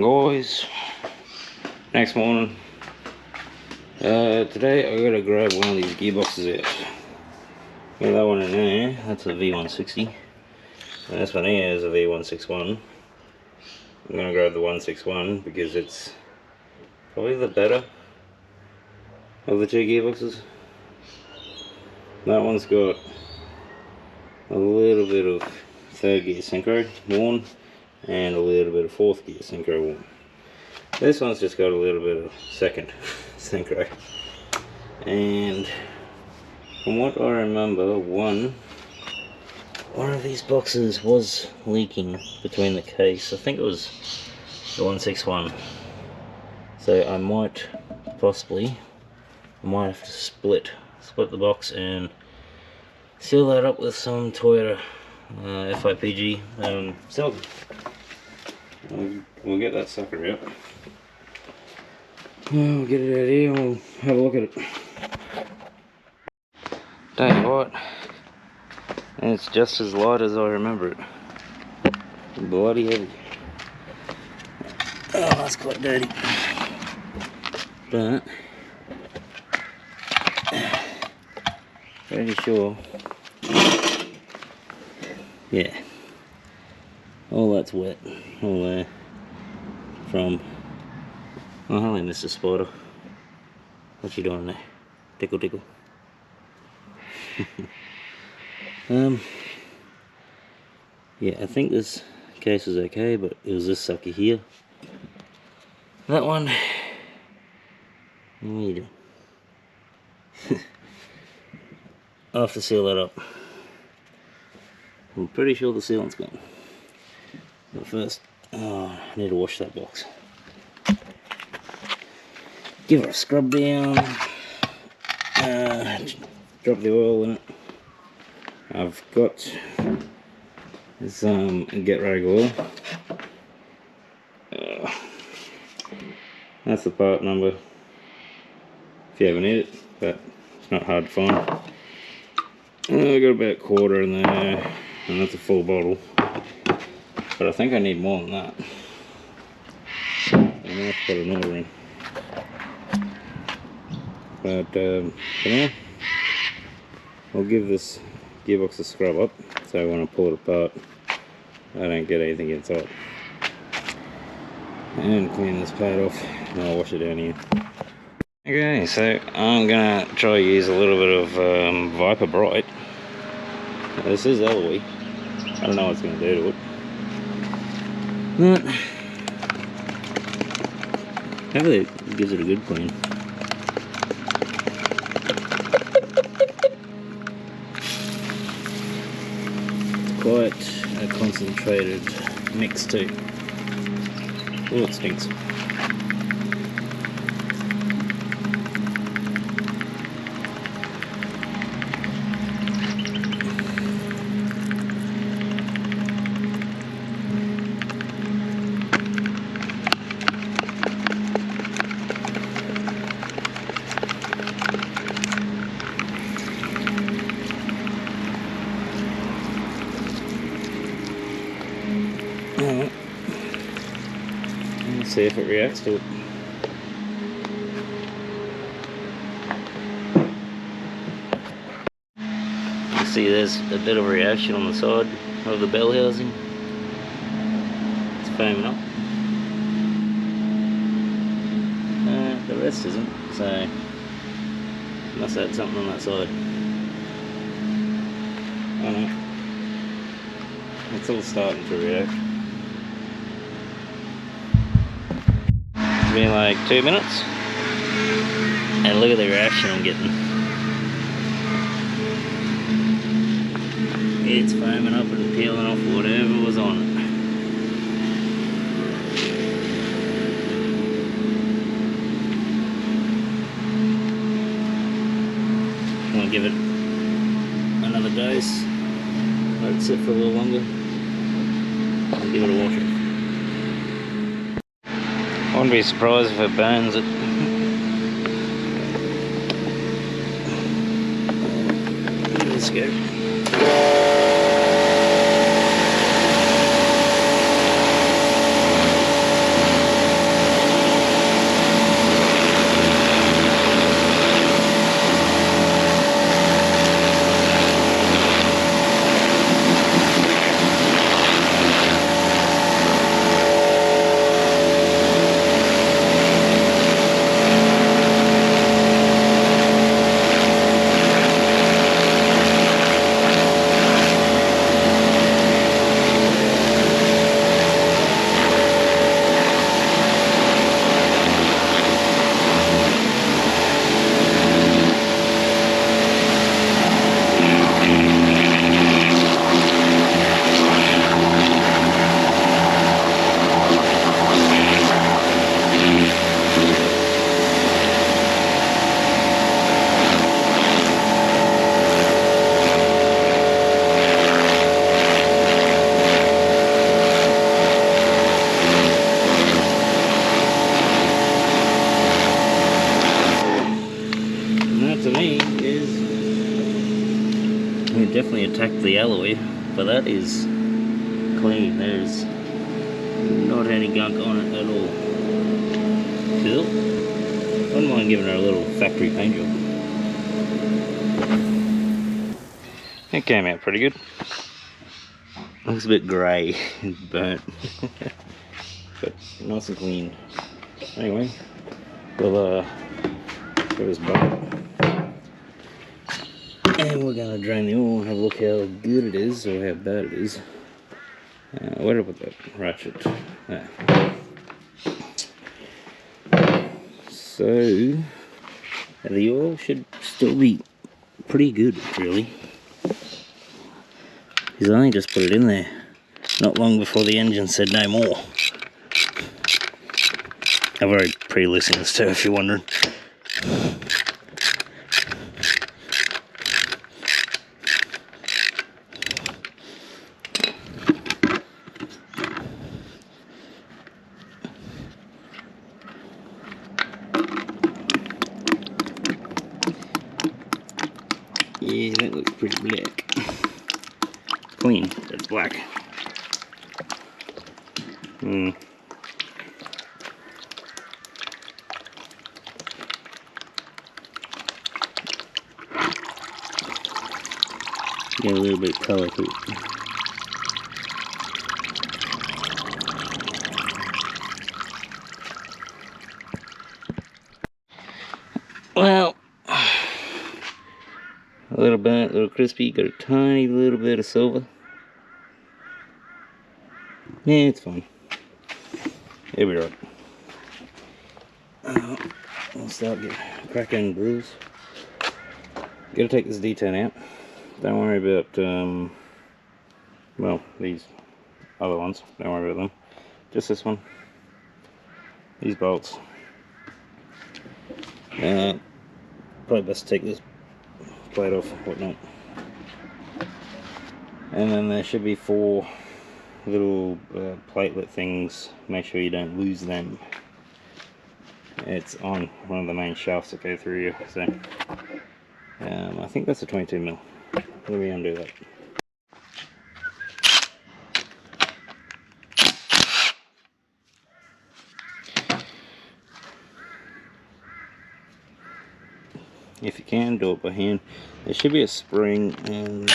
guys, next morning. Today I gotta grab one of these gearboxes out. Got that one in there, that's a v160, and this one here is a v161. I'm gonna grab the 161 because it's probably the better of the two gearboxes. That one's got a little bit of third gear synchro worn and a little bit of fourth gear synchro worn. This one's just got a little bit of second synchro. And from what I remember, one of these boxes was leaking between the case. I think it was the 161. So I might have to split the box and seal that up with some Toyota FIPG silicone. We'll get that sucker out. We'll get it out here and we'll have a look at it. Tell you what, and it's just as light as I remember it. Bloody heavy. Oh, that's quite dirty. But pretty sure, yeah, all that's wet, all there, from, oh hello Mr. Spider, what you doing there? Tickle tickle. Yeah, I think this case is okay, but it was this sucker here. That one, what are you doing? I'll have to seal that up. I'm pretty sure the sealant's gone. But first, I need to wash that box. Give it a scrub down. Drop the oil in it. I've got some Getrag oil. That's the part number if you ever need it, but it's not hard to find. I got about a quarter in there, and that's a full bottle. But I think I need more than that. I might have to put an order in. But for now, I'll give this gearbox a scrub up, so when I pull it apart, I don't get anything inside. And clean this pad off, and I'll wash it down here. Okay, so I'm gonna try to use a little bit of Viper Bright. This is alloy. I don't know what it's gonna do to it, but hopefully it gives it a good clean. Quite a concentrated mix too. Oh, it stinks. Let's see if it reacts to it. You see there's a bit of a reaction on the side of the bell housing. It's foaming up. The rest isn't, so must have something on that side. I don't know. It's all starting to react. It's been like 2 minutes, and look at the reaction I'm getting. It's foaming up and peeling off whatever was on it. I'll give it another dose, let it sit for a little longer. I'll give it a washer. I wouldn't be surprised if it burns it. Let's go. definitely attacked the alloy, but that is clean. There's not any gunk on it at all. Cool. Wouldn't mind giving her a little factory paint job. It came out pretty good. Looks a bit grey and burnt, but nice and clean. Anyway, we'll give this bucket, and we're gonna drain the oil and have a look how good it is or how bad it is. Where did I put that ratchet? There. So the oil should still be pretty good, really. Because I only just put it in there not long before the engine said no more. I've already pre-listened this too, if you're wondering. Yeah, that looks pretty black. Clean, but black. Got a little bit of colour to it. Well, a little burnt, a little crispy, got a tiny little bit of silver. Yeah, it's fine. It'll be right. I'll start getting cracking grooves. Gotta take this D10 out. Don't worry about, well, these other ones. Don't worry about them. Just this one. These bolts. Probably best to take this plate off, whatnot. And then there should be 4 little platelet things. Make sure you don't lose them. It's on one of the main shafts that go through here. So I think that's a 22mm. Let me undo that. If you can, do it by hand. There should be a spring and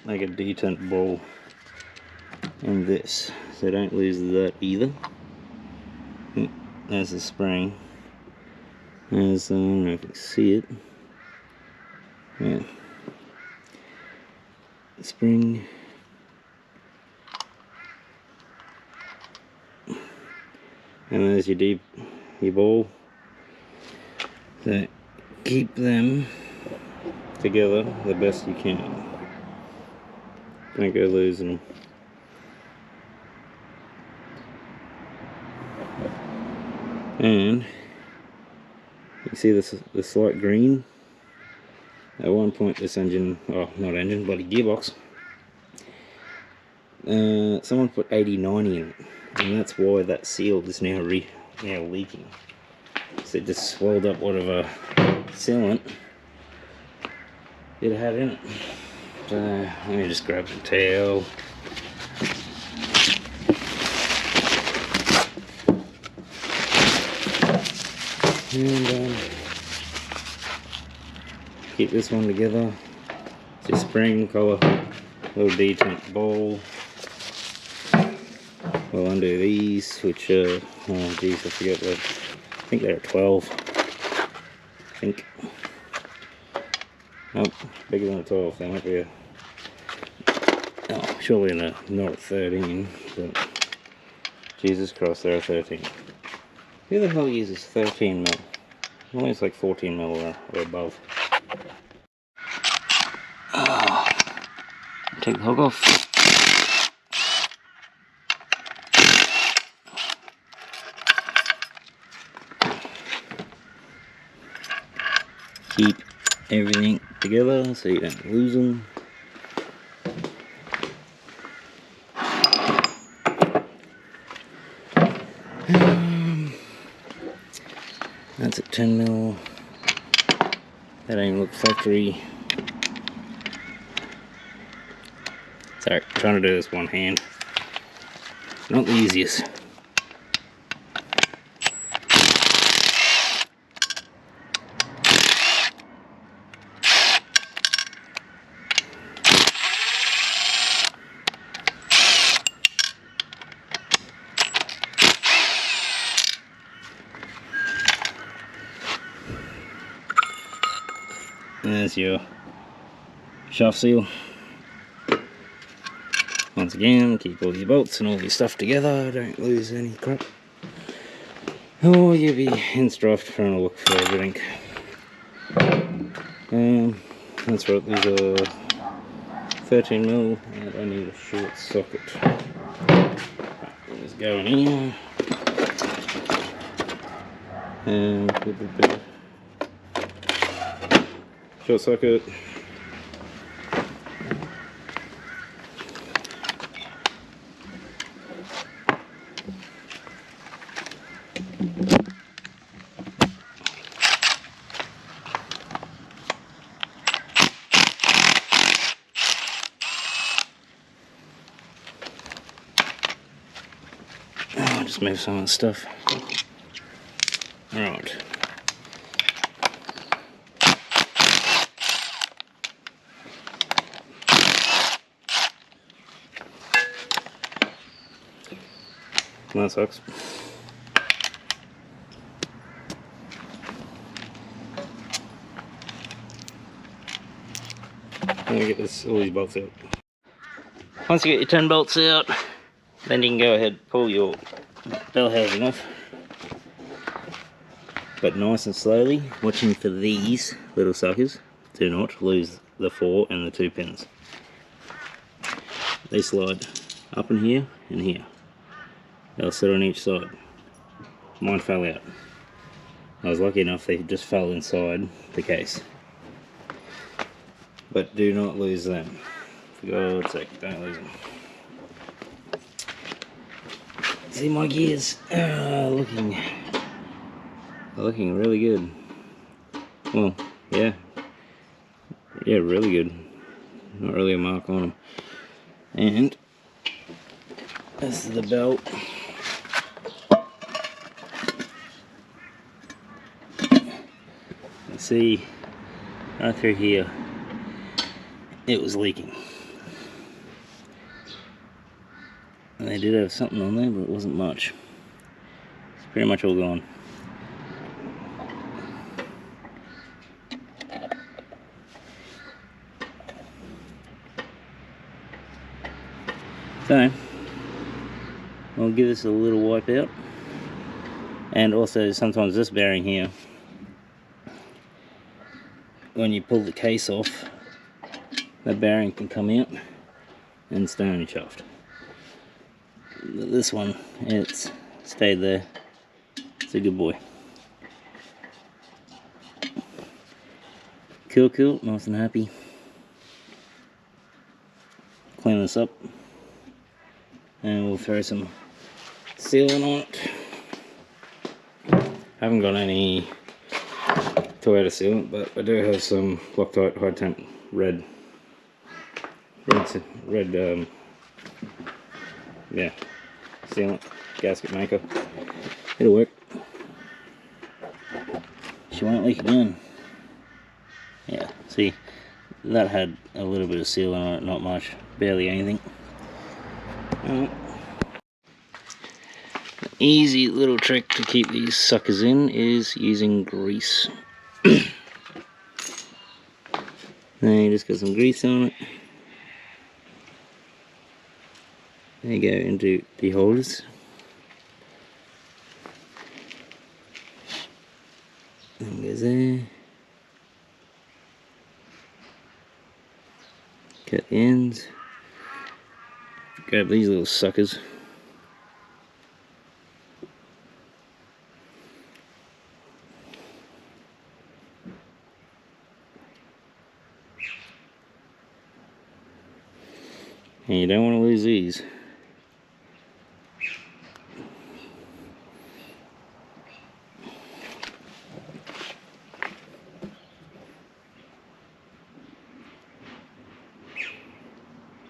like a detent ball in this, so don't lose that either. There's the spring. There's, I don't know if you can see it. Yeah. Spring. And there's your ball. So keep them together the best you can. Don't go losing them. And you see this light green? At one point this engine, oh not engine, bloody gearbox, someone put 80/90 in it, and that's why that seal is now leaking. So it just swelled up whatever sealant it had in it. So let me just grab the towel. And keep this one together. Just spring, collar, little detent ball. We'll undo these, which oh geez, I forget what. I think they're 12. I think. Nope, bigger than a 12. They might be a. Oh, surely not a 13, but Jesus Christ, they're a 13. Who the hell uses 13mm? Normally it's like 14mm or above. Oh, take the hook off. Keep everything together so you don't lose them. That's a 10mm. That ain't look factory. Sorry, I'm trying to do this one hand. Not the easiest. And there's your shaft seal. Once again, keep all your bolts and all your stuff together, don't lose any crap. Or you'll be in strife trying to look for everything. That's right, these are 13mm and I need a short socket. Let's go in here. And short socket. I'll just move some of the stuff. Alright. That sucks. I'm gonna get all these bolts out. Once you get your 10 bolts out, then you can go ahead and pull your bell housing off. But nice and slowly, watching for these little suckers. Do not lose the 4 and the 2 pins. They slide up in here and here. They'll sit on each side. Mine fell out. I was lucky enough they just fell inside the case. But do not lose them. For God's sake, don't lose them. See, my gears are looking really good. Well, yeah, really good. Not really a mark on them. And this is the belt. See, right through here, it was leaking. And they did have something on there, but it wasn't much. It's pretty much all gone. So, I'll give this a little wipe out. And also, sometimes this bearing here, when you pull the case off, that bearing can come out and stay on your shaft. This one, it's stayed there. It's a good boy. Cool, nice and happy. Clean this up and we'll throw some sealing on it. Haven't got any Toyota sealant, but I do have some Loctite high temp red yeah, sealant, gasket maker. It'll work. She won't leak again. Yeah, see, that had a little bit of sealant on it, not much, barely anything. The easy little trick to keep these suckers in is using grease. Now you just got some grease on it. There you go, into the holes. And goes there. Cut the ends. Grab these little suckers. And you don't want to lose these.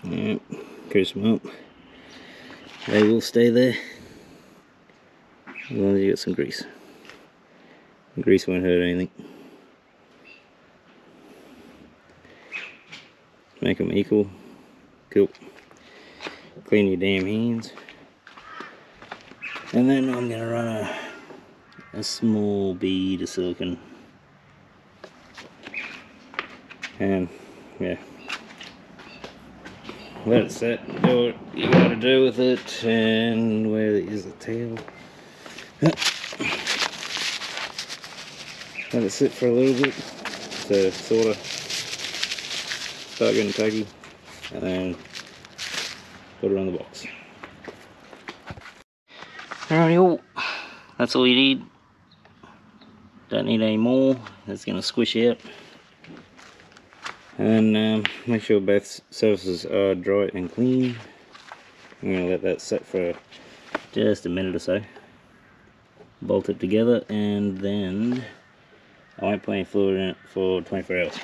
Yep. grease them up. They will stay there as long as you get some grease. The grease won't hurt anything. Make them equal. Cool. Clean your damn hands. And then I'm going to run a small bead of silicone. And yeah, let it set, do what you gotta do with it, and where is the tail? Let it sit for a little bit to sort of start getting tuggy, and then put it on the box. Alrighty, that's all you need. Don't need any more. It's gonna squish out. And make sure both surfaces are dry and clean. I'm going to let that set for just a minute or so. Bolt it together, and then I won't put any fluid in it for 24 hours.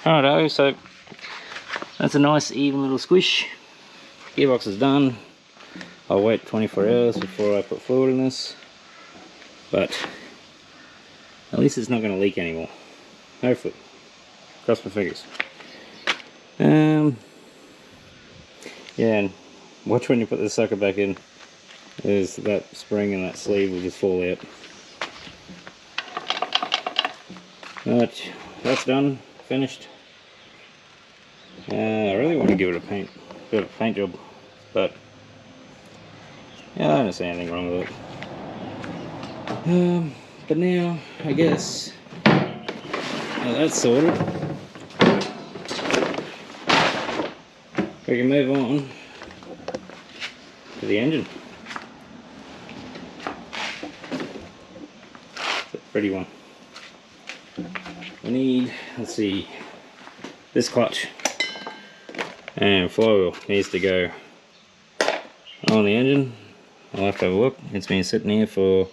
Alrighto, so that's a nice even little squish. Gearbox is done. I'll wait 24 hours before I put fluid in this, but at least it's not going to leak anymore. Hopefully. Cross my fingers. Yeah, and watch when you put the sucker back in. There's that spring and that sleeve will just fall out. But that's done, finished. I really want to give it a bit of a paint job, but yeah, I don't see anything wrong with it. But now, I guess, that's sorted. We can move on to the engine. It's a pretty one. We need, let's see, this clutch and flywheel needs to go on the engine. I'll have to have a look. It's been sitting here for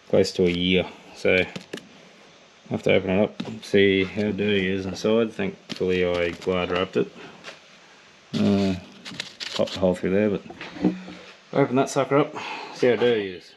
close to a year, so I'll have to open it up, see how dirty it is inside. Thankfully I glad wrapped it. Popped the hole through there, but open that sucker up, see how dirty it is.